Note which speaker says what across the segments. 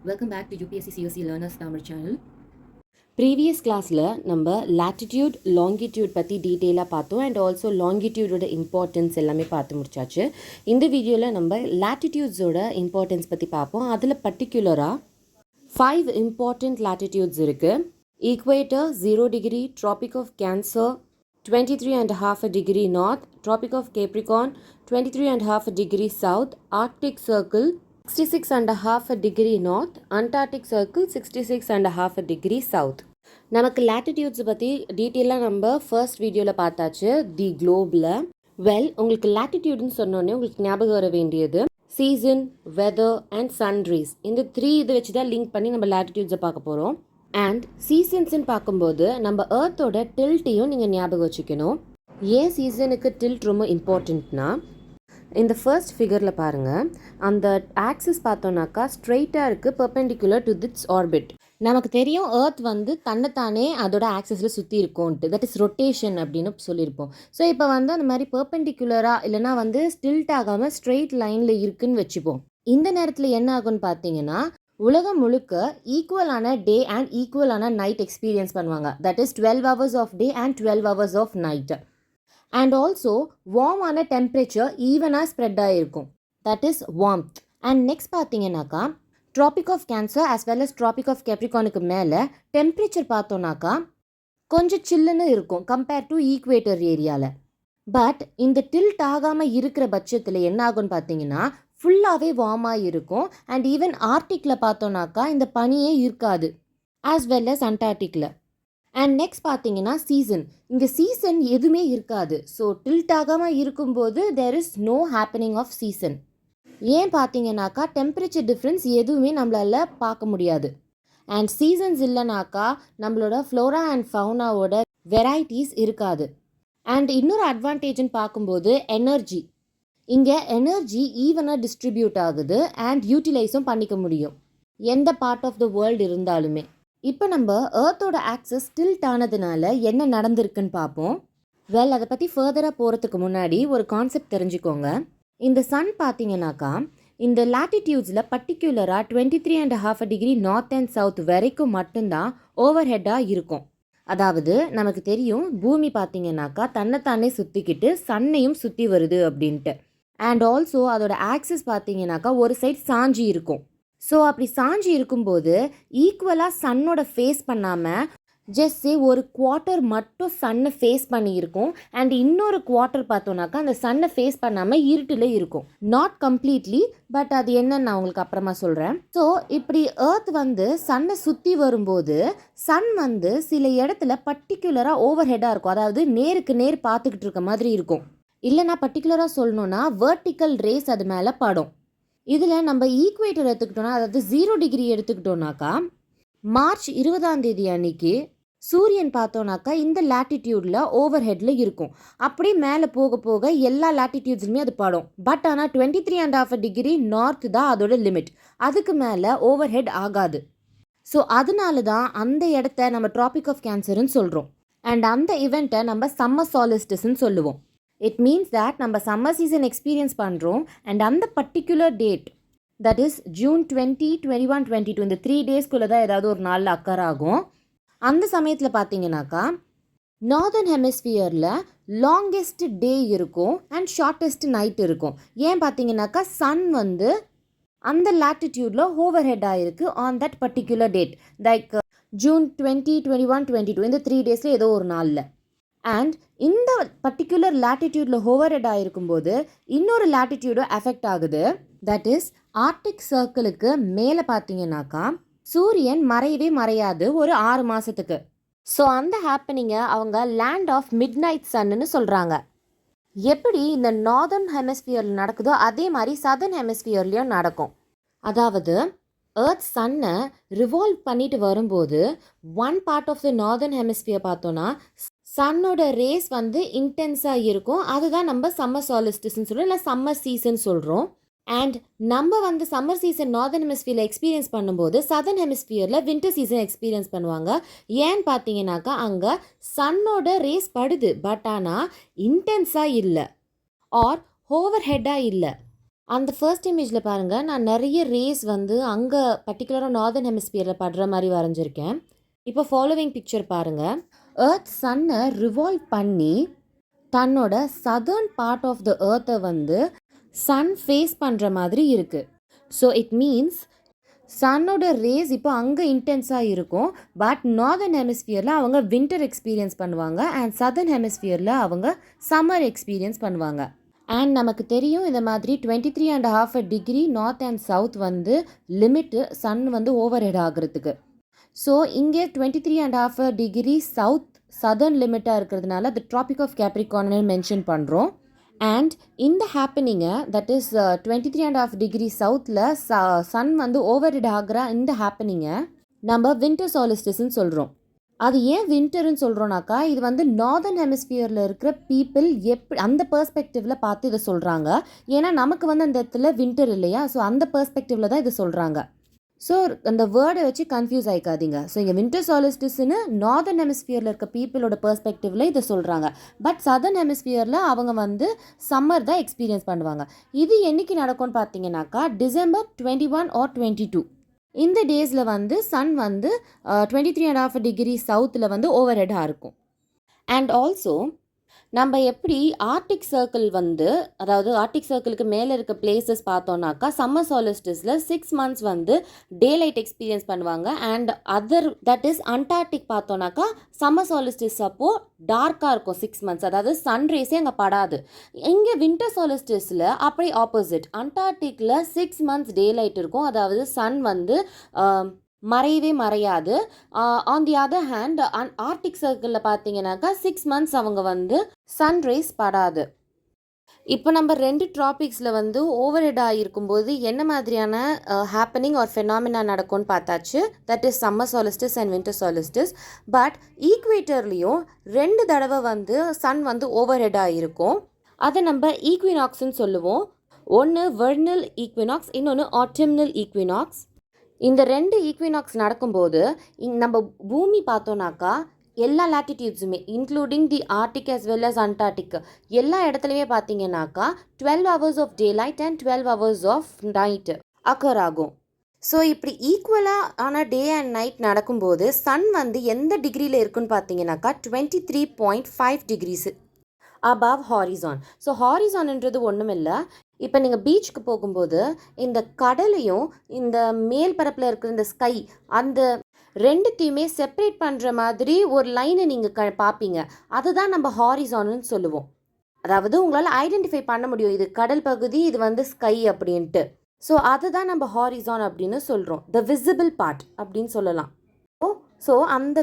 Speaker 1: Welcome back to UPSC COC Learners Tamil channel.
Speaker 2: Previous கிளாஸில் நம்ம latitude longitude பற்றி டீட்டெயிலாக பார்த்தோம் அண்ட் ஆல்சோ லாங்கிடியூடோட இம்பார்ட்டன்ஸ் எல்லாமே பார்த்து முடிச்சாச்சு. இந்த வீடியோவில் நம்ம லாட்டிடியூட்ஸோட இம்பார்ட்டன்ஸ் பற்றி பார்ப்போம். அதில் பர்டிகுலராக 5 இம்பார்ட்டண்ட் லாட்டிடியூட்ஸ் இருக்குது. Equator 0 degree, tropic of cancer 23.5 degree north, tropic of capricorn 23.5 degree south, arctic circle 66.5 degree north, antarctic circle 66.5 degree south. நமக்கு லாட்டிடியூட்ஸ் பற்றி டீட்டெயிலாக நம்ம ஃபர்ஸ்ட் வீடியோவில் பார்த்தாச்சு தி குளோபில். உங்களுக்கு லாட்டிடியூட்னு சொன்னோடனே உங்களுக்கு ஞாபகம் வர வேண்டியது சீசன், வெதர் அண்ட் சன்ரைஸ். இந்த 3 இதை வச்சு தான் லிங்க் பண்ணி நம்ம லாட்டிடியூட்ஸை பார்க்க போகிறோம். அண்ட் சீசன்ஸ்ன்னு பார்க்கும்போது நம்ம எர்த்தோட டில்ட்டையும் நீங்கள் ஞாபகம் வச்சுக்கணும். ஏன் சீசனுக்கு டில்ட் ரொம்ப இம்பார்ட்டண்ட்னா, இந்த ஃபர்ஸ்ட் ஃபிகரில் பாருங்கள், அந்த ஆக்சிஸ் பார்த்தோன்னாக்கா ஸ்ட்ரெயிட்டாக இருக்குது பெர்பெண்டிகுலர் டு திட்ஸ் ஆர்பிட். நமக்கு தெரியும் எர்த் வந்து தன்னைத்தானே அதோட ஆக்சிஸில் சுற்றி இருக்கும்ன்ட்டு, தட் இஸ் ரொட்டேஷன் அப்படின்னு சொல்லியிருப்போம். ஸோ இப்போ வந்து அந்த மாதிரி பெர்பெண்டிகுலராக இல்லைனா வந்து ஸ்டில்ட் ஆகாமல் ஸ்ட்ரெயிட் லைனில் இருக்குன்னு வச்சுப்போம். இந்த நேரத்தில் என்ன ஆகும்னு பார்த்தீங்கன்னா, உலகம் முழுக்க ஈக்குவலான டே அண்ட் ஈக்குவலான நைட் எக்ஸ்பீரியன்ஸ் பண்ணுவாங்க. That is 12 hours of day and 12 hours of night. And also வார்மான டெம்பரேச்சர் ஈவனாக ஸ்ப்ரெட் ஆகிருக்கும். That is warmth. And next பார்த்தீங்கன்னாக்கா Tropic of Cancer as well as Tropic of கேப்ரிகானுக்கு மேலே டெம்பரேச்சர் பார்த்தோன்னாக்கா கொஞ்சம் சில்லுன்னு இருக்கும் கம்பேர் டு ஈக்குவேட்டர் ஏரியாவில். பட் இந்த டில்ட் ஆகாமல் இருக்கிற பட்சத்தில் என்ன ஆகும்னு பார்த்தீங்கன்னா ஃபுல்லாகவே வார்மாக இருக்கும். அண்ட் ஈவன் ஆர்டிக்கில் பார்த்தோன்னாக்கா இந்த பனியே இருக்காது, as well as அண்டார்டிக்கில். அண்ட் நெக்ஸ்ட் பார்த்தீங்கன்னா சீசன். இங்கே சீசன் எதுவுமே இருக்காது. ஸோ டில்ட் ஆகாமல் இருக்கும்போது there is no happening of season. ஏன் பார்த்தீங்கன்னாக்கா டெம்பரேச்சர் டிஃப்ரென்ஸ் எதுவுமே நம்மளால் பார்க்க முடியாது. அண்ட் சீசன்ஸ் இல்லைனாக்கா நம்மளோட ஃப்ளோரா அண்ட் ஃபவுனாவோட வெரைட்டிஸ் இருக்காது. அண்ட் இன்னொரு அட்வான்டேஜ்னு பார்க்கும்போது எனர்ஜி. இங்கே எனர்ஜி ஈவனாக டிஸ்ட்ரிபியூட் ஆகுது அண்ட் யூட்டிலைஸும் பண்ணிக்க முடியும் எந்த பார்ட் ஆஃப் த வேர்ல்டு இருந்தாலுமே. இப்போ நம்ம எர்த்தோட ஆக்சஸ் டில்ட் ஆனதுனால என்ன நடந்திருக்குன்னு பார்ப்போம். அதை பற்றி ஃபர்தராக போகிறதுக்கு முன்னாடி ஒரு கான்செப்ட் தெரிஞ்சுக்கோங்க. இந்த சன் பார்த்தீங்கன்னாக்கா இந்த லாட்டிடியூட்ஸில் பர்டிகுலராக 23.5 டிகிரி நார்த் அண்ட் சவுத் வரைக்கும் மட்டும்தான் ஓவர் ஹெட்டாக இருக்கும். அதாவது நமக்கு தெரியும் பூமி பார்த்தீங்கன்னாக்கா தன்னைத்தானே சுற்றிக்கிட்டு சன்னையும் சுற்றி வருது அப்படின்ட்டு. அண்ட் ஆல்சோ அதோட ஆக்சஸ் பார்த்தீங்கன்னாக்கா ஒரு சைட் சாஞ்சி இருக்கும். ஸோ அப்படி சாஞ்சி இருக்கும்போது ஈக்குவலாக சன்னோட ஃபேஸ் பண்ணாமல் ஜஸ்ட் ஒரு குவார்ட்டர் மட்டும் சன்னை ஃபேஸ் பண்ணியிருக்கும். அண்ட் இன்னொரு குவார்ட்டர் பார்த்தோன்னாக்கா அந்த சன்னை ஃபேஸ் பண்ணாமல் இருட்டில் இருக்கும். நாட் கம்ப்ளீட்லி, பட் அது என்னன்னு நான் உங்களுக்கு அப்புறமா சொல்கிறேன். ஸோ இப்படி எர்த் வந்து சன்னை சுற்றி வரும்போது சன் வந்து சில இடத்துல பர்டிகுலராக ஓவர் ஹெட்டாக இருக்கும். அதாவது நேருக்கு நேர் பார்த்துக்கிட்டு இருக்க மாதிரி இருக்கும். இல்லைனா பர்டிகுலராக சொல்லணுன்னா வெர்டிக்கல் ரேஸ் அது மேலே படும். இதில் நம்ம ஈக்குவேட்டர் எடுத்துக்கிட்டோன்னா, அதாவது 0 டிகிரி எடுத்துக்கிட்டோன்னாக்கா மார்ச் 20 அன்னைக்கு சூரியன் பார்த்தோன்னாக்கா இந்த லாட்டிடியூடில் ஓவர் ஹெட்டில் இருக்கும். அப்படி மேலே போக போக எல்லா லாட்டிடியூட்ஸுமே அது படும். பட் ஆனால் 23.5 டிகிரி நார்த் தான் அதோட லிமிட். அதுக்கு மேலே ஓவர் ஹெட் ஆகாது. ஸோ அதனால தான் அந்த இடத்த நம்ம ட்ராபிக் ஆஃப் கேன்சர்னு சொல்கிறோம். அண்ட் அந்த இவெண்ட்டை நம்ம சம்மர் சாலிஸ்டிஸ்ன்னு சொல்லுவோம். இட் மீன்ஸ் தட் நம்ம சம்மர் சீசன் எக்ஸ்பீரியன்ஸ் பண்ணுறோம். அண்ட் அந்த particular date, that is June 20, 21, 22, இந்த 3 டேஸ்க்குள்ளே தான் ஏதாவது ஒரு நாளில் அக்கர் ஆகும். அந்த சமயத்தில் பார்த்தீங்கன்னாக்கா நார்தர்ன் ஹெமிஸ்பியரில் லாங்கெஸ்ட் டே இருக்கும் அண்ட் ஷார்ட்டஸ்ட் நைட் இருக்கும். ஏன் பார்த்தீங்கன்னாக்கா சன் வந்து அந்த லாட்டிடியூடில் ஓவர் ஹெட் ஆகிருக்கு on that particular date. Like June 20, 21, 22 இந்த 3 டேஸில் ஏதோ ஒரு நாளில். அண்ட் இந்த பர்டிகுலர் லாட்டிடியூடில் ஓவர் ஹெட் ஆகிருக்கும்போது இன்னொரு லாட்டிடியூடும் எஃபெக்ட் ஆகுது. தட் இஸ் ஆர்க்டிக் சர்க்கிளுக்கு மேலே பார்த்தீங்கன்னாக்கா சூரியன் மறையவே மறையாது ஒரு 6 மாதத்துக்கு. ஸோ அந்த ஹேப்பனிங்கை அவங்க லேண்ட் ஆஃப் மிட் நைட் சன்னு சொல்கிறாங்க. எப்படி இந்த நார்தர்ன் ஹெமிஸ்பியரில் நடக்குதோ அதே மாதிரி சதர்ன் ஹெமிஸ்பியர்லேயும் நடக்கும். அதாவது எர்த் சன்னை ரிவால்வ் பண்ணிட்டு வரும்போது one part of the northern hemisphere பார்த்தோன்னா சன்னோட ரேஸ் வந்து இன்டென்ஸாக இருக்கும். அதுதான் நம்ம சம்மர் சாலிஸ்டிஸ்ன்னு சொல்கிறோம், இல்லை சம்மர் சீசன் சொல்கிறோம். அண்ட் நம்ம வந்து சம்மர் சீசன் நார்தர்ன் ஹெமிஸ்பியரில் எக்ஸ்பீரியன்ஸ் பண்ணும்போது சதர்ன் ஹெமிஸ்பியரில் வின்டர் சீசன் எக்ஸ்பீரியன்ஸ் பண்ணுவாங்க. ஏன்னு பார்த்தீங்கன்னாக்கா அங்கே சன்னோட ரேஸ் படுது, பட் ஆனால் இன்டென்ஸாக இல்லை ஆர் ஓவர் ஹெட்டாக இல்லை. அந்த ஃபர்ஸ்ட் இமேஜில் பாருங்கள், நான் நிறைய ரேஸ் வந்து அங்கே பர்டிகுலராக நார்தர்ன் ஹெமிஸ்பியரில் படுற மாதிரி வரைஞ்சிருக்கேன். இப்போ ஃபாலோவிங் பிக்சர் பாருங்கள். எர்த் சன்னை ரிவால்வ் பண்ணி தன்னோட சதர்ன் பார்ட் ஆஃப் த எர்த்தை வந்து சன் ஃபேஸ் பண்ணுற மாதிரி இருக்குது. ஸோ இட் மீன்ஸ் சன்னோட ரேஸ் இப்போ அங்கே இன்டென்ஸாக இருக்கும். பட் நார்தர்ன் ஹெமிஸ்பியரில் அவங்க வின்டர் எக்ஸ்பீரியன்ஸ் பண்ணுவாங்க அண்ட் சதர்ன் ஹெமிஸ்பியரில் அவங்க சம்மர் எக்ஸ்பீரியன்ஸ் பண்ணுவாங்க. அண்ட் நமக்கு தெரியும் இந்த மாதிரி 23.5 டிகிரி நார்த் அண்ட் சவுத் வந்து லிமிட்டு சன் வந்து ஓவர் ஹெட் ஆகிறதுக்கு. ஸோ இங்கே 23.5 டிகிரி சவுத் சதர்ன் லிமிட்டாக இருக்கிறதுனால த ட்ராபிக் ஆஃப் கேப்ரிகார்ன்னு மென்ஷன் பண்ணுறோம். அண்ட் இந்த ஹேப்பனிங்கை தட் இஸ் 23.5 டிகிரி சவுத்தில் சன் வந்து ஓவர் ஹெட் ஆகிற இந்த ஹேப்பனிங்கை நம்ம வின்டர் சாலிஸ்டிஸ்ன்னு சொல்கிறோம். அது ஏன் வின்டர்னு சொல்கிறோன்னாக்கா, இது வந்து நார்தர்ன் ஹெமிஸ்பியரில் இருக்கிற பீப்புள் அந்த பெர்ஸ்பெக்டிவில் பார்த்து இதை சொல்கிறாங்க. ஏன்னா நமக்கு வந்து அந்த இடத்துல வின்டர் இல்லையா, ஸோ அந்த பெர்ஸ்பெக்டிவில் தான் இதை சொல்கிறாங்க. ஸோ அந்த வேர்டை வச்சு கன்ஃபியூஸ் ஆகிக்காதீங்க. ஸோ இங்கே வின்டர் சாலிஸ்டிஸ்ன்னு நார்தர்ன் ஹெமிஸ்பியரில் இருக்க பீப்புளோட பெர்ஸ்பெக்டிவில் இதை சொல்கிறாங்க. பட் சதர்ன் ஹெமிஸ்பியரில் அவங்க வந்து சம்மர் தான் எக்ஸ்பீரியன்ஸ் பண்ணுவாங்க. இது என்றைக்கு நடக்கும்னு பார்த்தீங்கன்னாக்கா December 21 or 22 இந்த டேஸில் வந்து சன் வந்து 23.5 டிகிரி சவுத்தில் வந்து ஓவர் ஹெட்டாக இருக்கும். அண்ட் ஆல்சோ நம்ம எப்படி ஆர்டிக் சர்க்கிள் வந்து, அதாவது ஆர்டிக் சர்க்கிளுக்கு மேலே இருக்க பிளேசஸ் பார்த்தோன்னாக்கா சம்மர் சாலிஸ்டிஸில் 6 months வந்து டே லைட் எக்ஸ்பீரியன்ஸ் பண்ணுவாங்க. And other that is Antarctic பார்த்தோன்னாக்கா சம்மர் சாலிஸ்டிஸ் அப்போது டார்க்காக இருக்கும் 6 months, அதாவது சன் ரேஸே அங்கே படாது. இங்கே வின்டர் சாலிஸ்டிஸில் அப்படி ஆப்போசிட், அண்டார்டிக்கில் 6 months டே லைட் இருக்கும், அதாவது சன் வந்து மறையவே மறையாது. On the other hand Arctic சர்க்கிளில் பார்த்தீங்கன்னாக்கா 6 months அவங்க வந்து சன் ரேஸ் படாது. இப்போ நம்ம 2 ட்ராபிக்ஸில் வந்து ஓவர் ஹெட் ஆகிருக்கும்போது என்ன மாதிரியான ஹேப்பனிங் ஆர் ஃபெனாமினா நடக்கும்னு பார்த்தாச்சு. That is summer solstice and winter solstice. But ஈக்வேட்டர்லேயும் 2 தடவை வந்து சன் வந்து ஓவர் ஹெட் ஆகிருக்கும். அதை நம்ம ஈக்வினாக்ஸ்ன்னு சொல்லுவோம். ஒன்று வெர்னல் ஈக்வினாக்ஸ், இன்னொன்று ஆட்டம்னல் ஈக்வினாக்ஸ். இந்த 2 ஈக்வினாக்ஸ் நடக்கும்போது நம்ம பூமி பார்த்தோன்னாக்கா எல்லா லேட்டிடியூட்ஸுமே including the Arctic as well as Antarctic எல்லா இடத்துலையுமே பார்த்தீங்கன்னாக்கா 12 hours of daylight and 12 hours of night occur ஆகும். ஸோ இப்படி ஈக்குவலாக ஆன டே அண்ட் நைட் நடக்கும்போது சன் வந்து எந்த டிகிரியில் இருக்குன்னு பார்த்தீங்கன்னாக்கா 23.5 degrees above ஹாரிசான். ஸோ ஹாரிசான்ன்றது ஒன்றும் இல்லை. இப்போ நீங்கள் பீச்சுக்கு போகும்போது இந்த கடலையும் இந்த மேல் பரப்பில் இருக்கிற இந்த ஸ்கை அந்த ரெண்டுத்தையுமே செப்பரேட் பண்ணுற மாதிரி ஒரு லைனை நீங்கள் பார்ப்பீங்க. அதுதான் நம்ம ஹாரிசான்னு சொல்லுவோம். அதாவது உங்களால் ஐடென்டிஃபை பண்ண முடியும் இது கடல் பகுதி, இது வந்து ஸ்கை அப்படின்ட்டு. ஸோ அதுதான் நம்ம ஹாரிசான் அப்படின்னு சொல்கிறோம். த விசிபிள் பார்ட் அப்படின்னு சொல்லலாம். ஸோ அந்த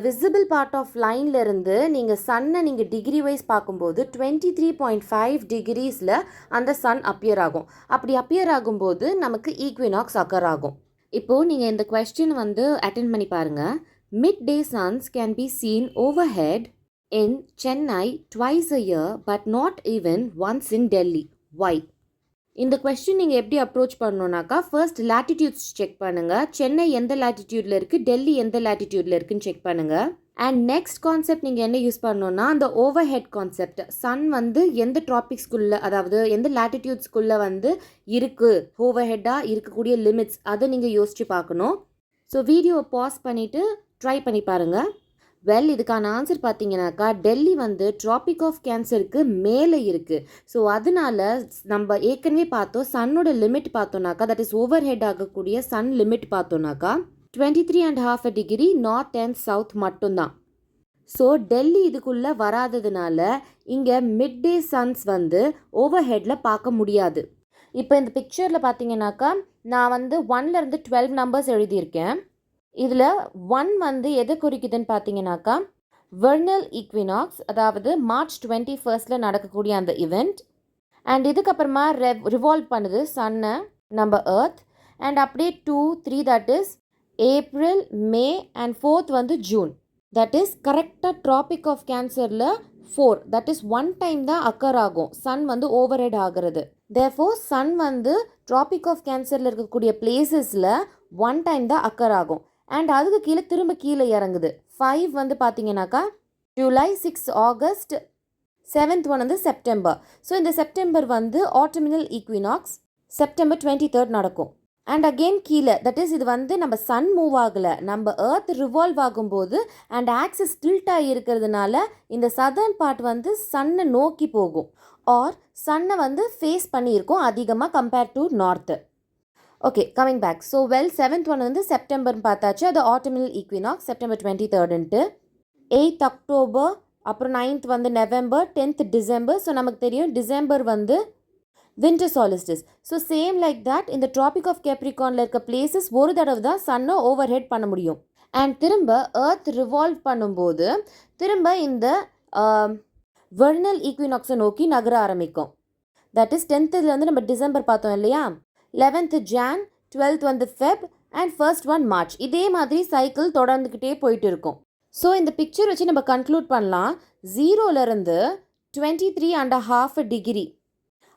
Speaker 2: விசிபிள் பார்ட் ஆஃப் லைன்லேருந்து நீங்கள் சன்னை நீங்கள் டிகிரி வைஸ் பார்க்கும்போது 23.5 degreesல அந்த சன் அப்பியர் ஆகும். அப்படி அப்பியர் ஆகும்போது நமக்கு ஈக்வினாக்ஸ் அக்கர் ஆகும். இப்போது நீங்கள் இந்த கொஸ்டின் வந்து அட்டென்ட் பண்ணி பாருங்கள். Midday suns can be seen overhead in Chennai twice a year but not even once in Delhi. Why? இந்த கொஸ்டின் நீங்கள் எப்படி அப்ரோச் பண்ணணுன்னாக்கா, ஃபர்ஸ்ட் லேட்டிடியூட்ஸ் செக் பண்ணுங்கள். சென்னை எந்த லேட்டிடியூடில் இருக்குது, டெல்லி எந்த லேட்டிடியூடில் இருக்குதுன்னு செக் பண்ணுங்கள். அண்ட் நெக்ஸ்ட் கான்செப்ட் நீங்கள் என்ன யூஸ் பண்ணணுன்னா, அந்த ஓவர் ஹெட் கான்செப்ட். சன் வந்து எந்த ட்ராபிக்ஸ்குள்ளே, அதாவது எந்த லேட்டிடியூட்ஸ்குள்ளே வந்து இருக்குது, ஓவர் ஹெட்டாக இருக்கக்கூடிய லிமிட்ஸ், அதை நீங்கள் யோசித்து பார்க்கணும். ஸோ வீடியோவை பாஸ் பண்ணிவிட்டு ட்ரை பண்ணி பாருங்கள். வெல், இதுக்கான ஆன்சர் பார்த்தீங்கன்னாக்கா டெல்லி வந்து ட்ராபிக் ஆஃப் கேன்சருக்கு மேலே இருக்குது. ஸோ அதனால நம்ம ஏற்கனவே பார்த்தோம் சன்னோட லிமிட் பார்த்தோன்னாக்கா, தட் இஸ் ஓவர் ஹெட் ஆகக்கூடிய சன் லிமிட் பார்த்தோன்னாக்கா 23.5 டிகிரி நார்த் அண்ட் சவுத் மட்டும்தான். ஸோ டெல்லி இதுக்குள்ளே வராததுனால இங்கே மிட் டே சன்ஸ் வந்து ஓவர் ஹெட்டில் பார்க்க முடியாது. இப்போ இந்த பிக்சரில் பார்த்தீங்கன்னாக்கா நான் வந்து 1லேருந்து 12 நம்பர்ஸ் எழுதியிருக்கேன். இதில் 1 வந்து எதை குறிக்குதுன்னு பார்த்தீங்கன்னாக்கா வெர்னல் ஈக்வினாக்ஸ், அதாவது March 21 நடக்கக்கூடிய அந்த இவெண்ட். அண்ட் இதுக்கப்புறமா ரிவால்வ் பண்ணுது சன்னை நம்ம எர்த். அண்ட் அப்படியே 2, 3 that is April, May and 4th வந்து ஜூன். தட் இஸ் கரெக்டாக ட்ராபிக் ஆஃப் கேன்சரில் 4 தட் இஸ் 1 டைம் தான் அக்கர் ஆகும் சன் வந்து ஓவர் ஹெட் ஆகிறது. தேர்ஃபோர் சன் வந்து ட்ராபிக் ஆஃப் கேன்சரில் இருக்கக்கூடிய பிளேசஸில் 1 டைம் தான் அக்கர் ஆகும். அண்ட் அதுக்கு கீழே திரும்ப கீழே இறங்குது. 5 வந்து பார்த்தீங்கன்னாக்கா ஜூலை, 6 ஆகஸ்ட், 7th ஒன் வந்து செப்டம்பர். ஸோ இந்த செப்டம்பர் வந்து ஆட்டமினல் ஈக்வினாக்ஸ். செப்டம்பர் 23rd நடக்கும். அண்ட் அகெயின் கீழே, தட் இஸ் இது வந்து நம்ம சன் மூவ் ஆகலை, நம்ம எர்த் ரிவால்வ் ஆகும்போது அண்ட் ஆக்சிஸ் டில்ட்டாக இருக்கிறதுனால இந்த சதர்ன் பார்ட் வந்து சன்னை நோக்கி போகும் ஆர் சன்னை வந்து ஃபேஸ் பண்ணியிருக்கோம் அதிகமாக compare to north. Okay, coming back. So well, 7th one வந்து செப்டம்பர்னு பார்த்தாச்சு, அது ஆட்டமினல் equinox September 23rd. 8th October, அப்புறம் 9th வந்து நவம்பர், 10th டிசம்பர். ஸோ நமக்கு தெரியும் டிசம்பர் வந்து winter solstice. So same like that இந்த ட்ராபிக் ஆஃப் கேப்ரிகானில் இருக்க பிளேசஸ் ஒரு தடவை தான் சன்னை ஓவர் ஹெட் பண்ண முடியும். அண்ட் திரும்ப எர்த் ரிவால்வ் பண்ணும்போது திரும்ப இந்த வெர்னல் ஈக்வினாக்ஸை நோக்கி நகர ஆரம்பிக்கும். தட் இஸ் 10th நம்ம டிசம்பர் பார்த்தோம் இல்லையா, 11th Jan, 12th வந்து Feb and 1st one March. இதே மாதிரி சைக்கிள் தொடர்ந்துக்கிட்டே போயிட்டு இருக்கும். ஸோ இந்த பிக்சர் வச்சு நம்ம கன்க்ளூட் பண்ணலாம், 0லேருந்து 23.5 டிகிரி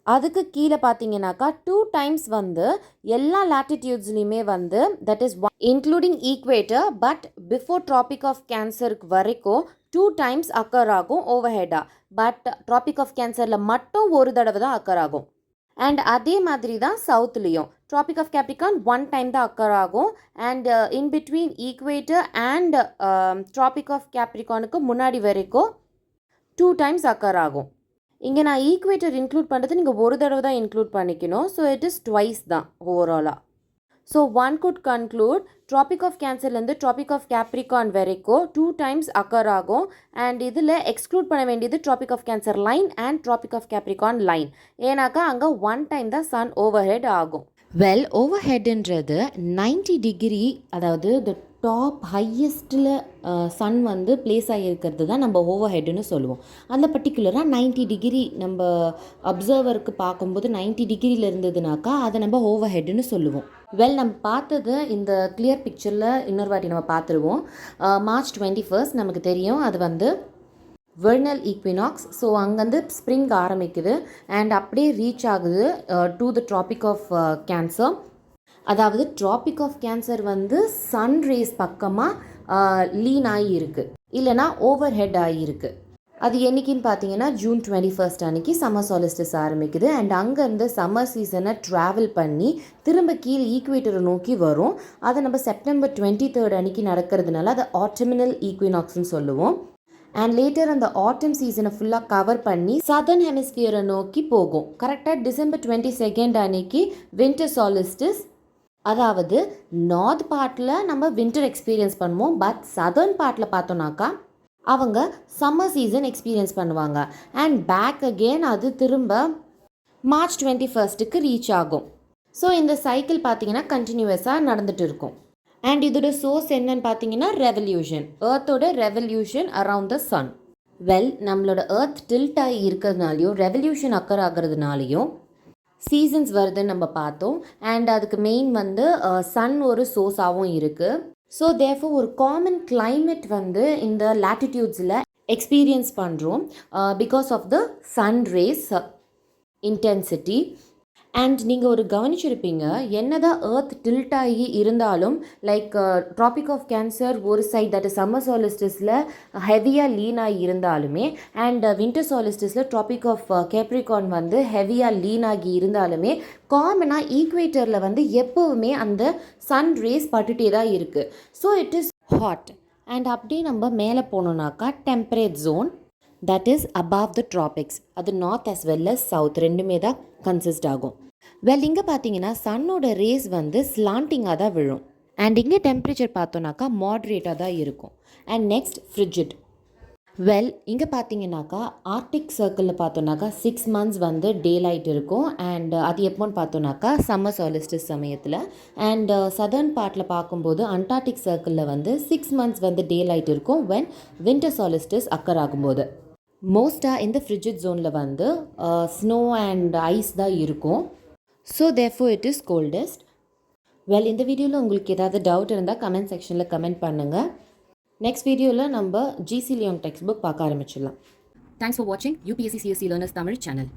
Speaker 2: அதுக்கு கீழே பார்த்தீங்கன்னாக்கா 2 times வந்து எல்லா லேட்டிடியூட்ஸ்லையுமே வந்து that is including equator but before Tropic of கேன்சருக்கு வரைக்கும் 2 times அக்கர் ஆகும் ஓவர் ஹெட்டாக. பட் ட்ராபிக் ஆஃப் கேன்சரில் மட்டும் ஒரு தடவை தான் அக்கர் ஆகும். அண்ட் அதே மாதிரி தான் சவுத்துலேயும் ட்ராபிக் ஆஃப் கேப்ரிகான் 1 time தான் அக்கர் ஆகும். And in between equator and Tropic of கேப்ரிகானுக்கு முன்னாடி வரைக்கும் 2 times அக்கர் ஆகும். இங்கே நான் ஈக்குவேட்டர் இன்க்ளூட் பண்ணுறது நீங்கள் ஒரு தடவை தான் இன்க்ளூட் பண்ணிக்கணும். ஸோ இட் இஸ் ட்வைஸ் தான் ஓவராலாக. So one could conclude, Tropic of கேன்சர்லேருந்து ட்ராபிக் ஆஃப் கேப்ரிகான் வரைக்கும் 2 times அக்கர் ஆகும். அண்ட் இதில் எக்ஸ்க்ளூட் பண்ண வேண்டியது Tropic of Cancer line and Tropic of Capricorn line. ஏன்னாக்கா அங்கே 1 time தான் சன் ஓவர் ஹெட் ஆகும். வெல், ஓவர் ஹெட்ன்றது 90 டிகிரி, அதாவது த டாப் ஹையஸ்ட்டில் சன் வந்து பிளேஸ் ஆகியிருக்கிறது தான் நம்ம ஓவர் ஹெட்டுன்னு சொல்லுவோம். அந்த பர்டிகுலராக 90 டிகிரி நம்ம அப்சர்வருக்கு பார்க்கும்போது 90 டிகிரியில் இருந்ததுனாக்கா அதை நம்ம ஓவர் ஹெட்டுன்னு சொல்லுவோம். வெல், நம்ம பார்த்தது இந்த கிளியர் பிக்சரில் இன்னொரு வாட்டி நம்ம பார்த்துருவோம். மார்ச் 21st நமக்கு தெரியும் அது வந்து வெர்னல் ஈக்வினாக்ஸ். ஸோ அங்கேருந்து ஸ்ப்ரிங் ஆரம்பிக்குது அண்ட் அப்படியே ரீச் ஆகுது to the tropic of cancer. அதாவது ட்ராபிக் ஆஃப் கேன்சர் வந்து சன் ரேஸ் பக்கமாக லீன் ஆகி இருக்குது, இல்லைனா ஓவர் ஹெட் ஆகியிருக்கு. அது என்றைக்குன்னு பார்த்தீங்கன்னா ஜூன் 21st அன்றைக்கி சம்மர் சாலிஸ்டிஸ் ஆரம்பிக்குது. அண்ட் அங்கேருந்து சம்மர் சீசனை ட்ராவல் பண்ணி திரும்ப கீழே ஈக்குவேட்டரை நோக்கி வரும். அதை நம்ம செப்டம்பர் 23rd அன்றைக்கி நடக்கிறதுனால அதை ஆட்டமினல் ஈக்வினாக்ஸ்ன்னு சொல்லுவோம். அண்ட் லேட்டர் அந்த ஆட்டம் சீசனை ஃபுல்லாக கவர் பண்ணி சதர்ன் ஹெமிஸ்பியரை நோக்கி போகும். கரெக்டாக டிசம்பர் 22nd அன்னைக்கு வின்டர் சாலிஸ்டிஸ், அதாவது நார்த் பார்ட்டில் நம்ம வின்டர் எக்ஸ்பீரியன்ஸ் பண்ணுவோம். பட் சதர்ன் பார்ட்டில் பார்த்தோன்னாக்கா அவங்க சம்மர் சீசன் எக்ஸ்பீரியன்ஸ் பண்ணுவாங்க. அண்ட் பேக் அகெயின் அது திரும்ப மார்ச் 21st ரீச் ஆகும். ஸோ இந்த சைக்கிள் பார்த்தீங்கன்னா கண்டினியூஸாக நடந்துட்டு இருக்கும். அண்ட் இதோட சோர்ஸ் என்னன்னு பார்த்தீங்கன்னா ரெவல்யூஷன், எர்த்தோட revolution around the sun. Well, நம்மளோட எர்த் டில்ட் ஆகி இருக்கிறதுனாலையும் ரெவல்யூஷன் அக்கர் ஆகிறதுனாலையும் சீசன்ஸ் வருதுன்னு நம்ம பார்த்தோம். அண்ட் அதுக்கு மெயின் வந்து சன் ஒரு சோர்ஸாகவும் இருக்குது. ஸோ தேர்ஃபோர் ஒரு காமன் கிளைமேட் வந்து இந்த லேட்டிடியூட்ஸில் எக்ஸ்பீரியன்ஸ் பண்ணுறோம் because of the sun rays intensity. And நீங்கள் ஒரு கவனிச்சிருப்பீங்க, என்னதான் எர்த் டில்ட் ஆகி இருந்தாலும் லைக் ட்ராபிக் ஆஃப் கேன்சர் ஒரு சைட் தட் இஸ் சம்மர் சாலிஸ்டிஸில் ஹெவியாக லீன் ஆகி இருந்தாலுமே அண்ட் வின்டர் சாலிஸ்டிஸில் ட்ராபிக் ஆஃப் கேப்ரிகான் வந்து ஹெவியாக லீன் ஆகி இருந்தாலுமே காமனாக ஈக்வேட்டரில் வந்து எப்போவுமே அந்த சன் ரேஸ் பட்டுட்டே தான் இருக்குது. So it is hot. And அப்படியே நம்ம மேலே போனோம்னாக்கா temperate zone, that is above the tropics. அது north as well as south ரெண்டுமே தான் கன்சிஸ்ட் ஆகும். வெல், இங்கே பார்த்தீங்கன்னா சன்னோட ரேஸ் வந்து ஸ்லாண்டிங்காக தான் விழும். அண்ட் இங்கே டெம்பரேச்சர் பார்த்தோன்னாக்கா மாட்ரேட்டாக தான் இருக்கும். And next frigid. வெல், இங்கே பார்த்தீங்கன்னாக்கா ஆர்டிக் சர்க்கிளில் பார்த்தோன்னாக்கா 6 months வந்து டே லைட் இருக்கும். அண்ட் அது எப்போன்னு பார்த்தோன்னாக்கா சம்மர் சாலிஸ்டிஸ் சமயத்தில். அண்ட் சதர்ன் பார்ட்டில் பார்க்கும்போது அண்டார்டிக் சர்க்கிளில் வந்து 6 months வந்து டே லைட் இருக்கும் வென் வின்டர் சாலிஸ்டிஸ் அக்கர் ஆகும்போது. மோஸ்ட்டாக இந்த ஃப்ரிட்ஜிட் ஜோனில் வந்து ஸ்னோ அண்ட் ஐஸ் தான் இருக்கும். So therefore it is coldest. Well, இந்த வீடியோவில் உங்களுக்கு ஏதாவது டவுட் இருந்தால் கமெண்ட் செக்ஷனில் கமெண்ட் பண்ணுங்கள். நெக்ஸ்ட் வீடியோவில் நம்ம ஜிசி லியோன் டெக்ஸ்ட் புக் பார்க்க ஆரம்பிச்சிடலாம்.
Speaker 1: Thanks for watching UPSC CSC Learners Tamil channel.